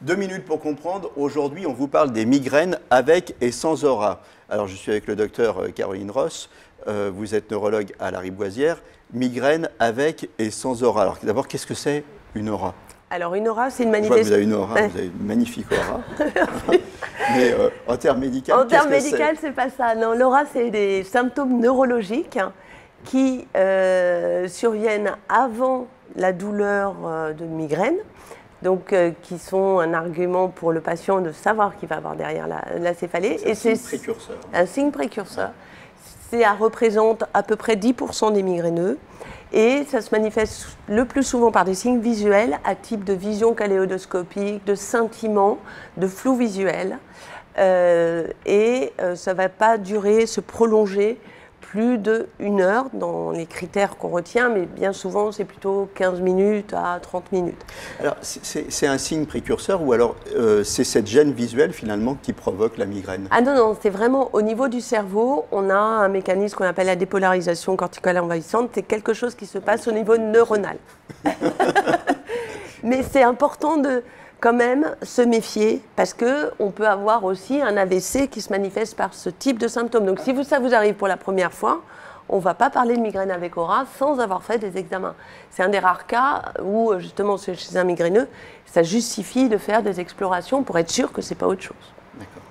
2 minutes pour comprendre. Aujourd'hui, on vous parle des migraines avec et sans aura. Alors, je suis avec le docteur Caroline Ross. Vous êtes neurologue à la Riboisière. Migraine avec et sans aura. Alors, d'abord, qu'est-ce que c'est une aura? Alors, une aura, c'est une Je vois que vous manifestation. avez une aura, vous avez une magnifique aura. Mais en termes médicaux, En termes médicaux, c'est pas ça. Non, l'aura, c'est des symptômes neurologiques qui surviennent avant la douleur de migraine, donc qui sont un argument pour le patient de savoir qu'il va avoir derrière la céphalée. C'est un signe précurseur. Un signe précurseur. Ça représente à peu près 10% des migraineux. Et ça se manifeste le plus souvent par des signes visuels à type de vision kaléidoscopique, de scintillement, de flou visuel. Ça ne va pas durer, se prolonger plus d'1 heure dans les critères qu'on retient, mais bien souvent c'est plutôt 15 minutes à 30 minutes. Alors c'est un signe précurseur ou alors c'est cette gêne visuelle finalement qui provoque la migraine? Ah non, non, c'est vraiment au niveau du cerveau, on a un mécanisme qu'on appelle la dépolarisation corticale envahissante, c'est quelque chose qui se passe au niveau neuronal. Mais c'est important de quand même se méfier parce qu'on peut avoir aussi un AVC qui se manifeste par ce type de symptômes. Donc si ça vous arrive pour la première fois, on ne va pas parler de migraine avec aura sans avoir fait des examens. C'est un des rares cas où justement chez un migraineux, ça justifie de faire des explorations pour être sûr que ce n'est pas autre chose. D'accord.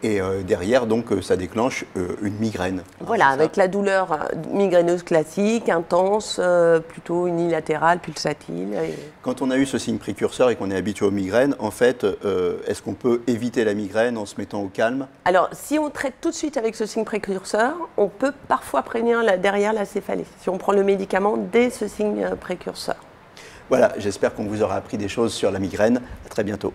Et derrière, donc, ça déclenche une migraine. Voilà, avec la douleur migraineuse classique, intense, plutôt unilatérale, pulsatile. Quand on a eu ce signe précurseur et qu'on est habitué aux migraines, en fait, est-ce qu'on peut éviter la migraine en se mettant au calme? Alors, si on traite tout de suite avec ce signe précurseur, on peut parfois prévenir derrière la céphalée, si on prend le médicament dès ce signe précurseur. Voilà, j'espère qu'on vous aura appris des choses sur la migraine. À très bientôt.